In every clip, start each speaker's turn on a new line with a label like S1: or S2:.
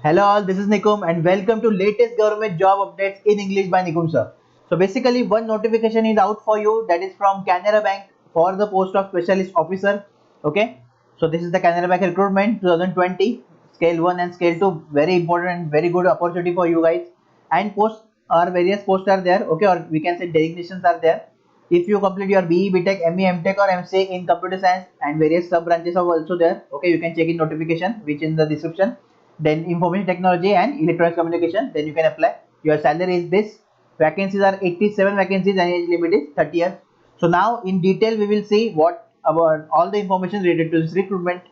S1: Hello all, this is Nikum and welcome to latest government job updates in English by Nikum sir. So basically one notification is out for you, that is from Canara Bank for the post of specialist officer. Okay, so this is the Canara Bank recruitment 2020 scale 1 and scale 2, very important and very good opportunity for you guys. And posts are various posts are there, okay, or we can say designations are there. If you complete your BE, BTech, ME, MTech or MCA in computer science, and various sub branches are also there, okay, you can check in notification which in the description. Then information technology and electronics communication, then you can apply. Your salary is this. Vacancies are 87 vacancies and age limit is 30 years. So now in detail we will see what about all the information related to this recruitment.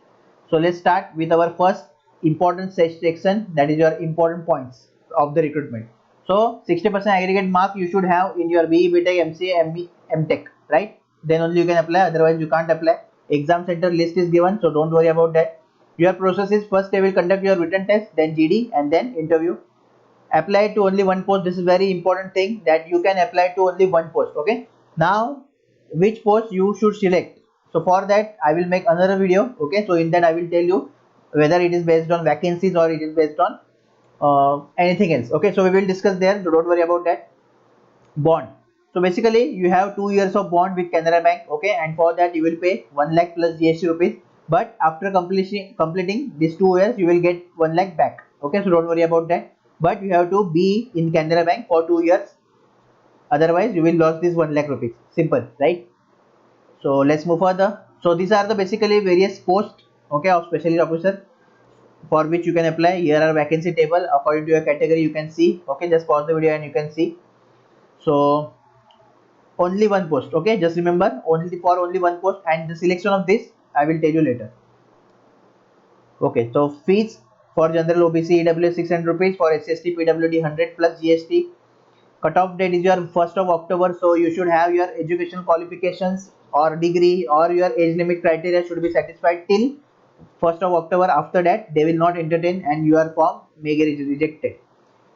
S1: So let's start with our first important section, that is your important points of the recruitment. So 60% aggregate mark you should have in your BE, BTech, MCA, ME, MTech, right? Then only you can apply, otherwise you can't apply. Exam center list is given, so don't worry about that. Your process is, first they will conduct your written test, then GD, and then interview. Apply to only one post. This is very important thing, that you can apply to only one post. Okay. Now, which post you should select? So for that, I will make another video. Okay. So in that, I will tell you whether it is based on vacancies or it is based on anything else. Okay. So we will discuss there. So don't worry about that. Bond. So basically, you have 2 years of bond with Canara Bank. Okay. And for that, you will pay 1 lakh plus GST rupees. But after completing these 2 years, you will get 1 lakh back. Okay. So don't worry about that, but you have to be in Canara Bank for 2 years, otherwise you will lose this 1 lakh rupees. Simple, right? So let's move further. So these are the basically various posts, okay, of specialist officer for which you can apply. Here are vacancy table according to your category, you can see. Okay, just pause the video and you can see. So only one post, okay, just remember, only one post, and the selection of this I will tell you later. Okay, so fees for general OBC EWS 600 rupees, for SCST PWD 100 plus GST. Cutoff date is your 1st of October, so you should have your education qualifications or degree or your age limit criteria should be satisfied till 1st of October. After that, they will not entertain and your form may get rejected.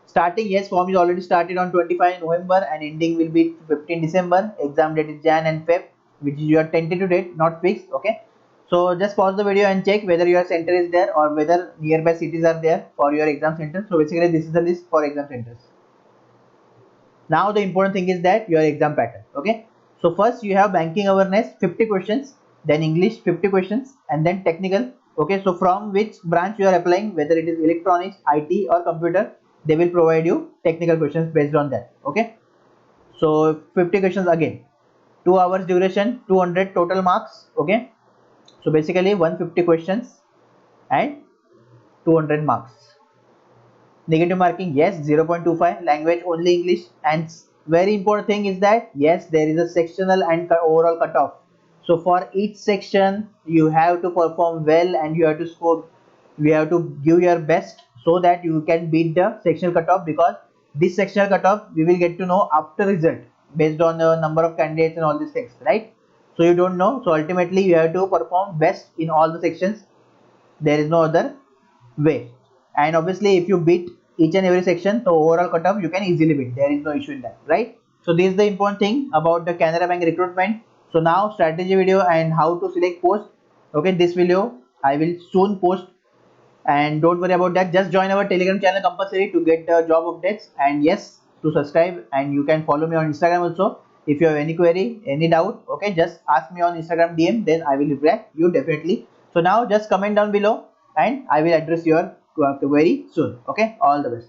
S1: Starting, yes, form is already started on 25 November and ending will be 15 December. Exam date is Jan and Feb, which is your tentative date, not fixed. Okay. So just pause the video and check whether your center is there or whether nearby cities are there for your exam center. So basically, this is the list for exam centers. Now the important thing is that your exam pattern. Okay. So first you have banking awareness 50 questions, then English 50 questions, and then technical. Okay. So from which branch you are applying, whether it is electronics, IT or computer, they will provide you technical questions based on that. Okay. So 50 questions again, 2 hours duration, 200 total marks. Okay. So basically 150 questions and 200 marks. Negative marking, yes, 0.25. Language only English. And very important thing is that yes, there is a sectional and overall cutoff. So for each section you have to perform well and you have to score, you have to give your best so that you can beat the sectional cutoff, because this sectional cutoff we will get to know after result based on the number of candidates and all these things, right? So you don't know, so ultimately you have to perform best in all the sections. There is no other way. And obviously if you beat each and every section, so overall cutoff you can easily beat, there is no issue in that, right? So this is the important thing about the Canara Bank recruitment. So now strategy video and how to select post. Okay, this video I will soon post, and don't worry about that, just join our Telegram channel compulsory to get the job updates, and yes, to subscribe, and you can follow me on Instagram also. If you have any query, any doubt, okay, just ask me on Instagram DM, then I will reply you definitely. So now just comment down below and I will address your query soon. Okay, all the best.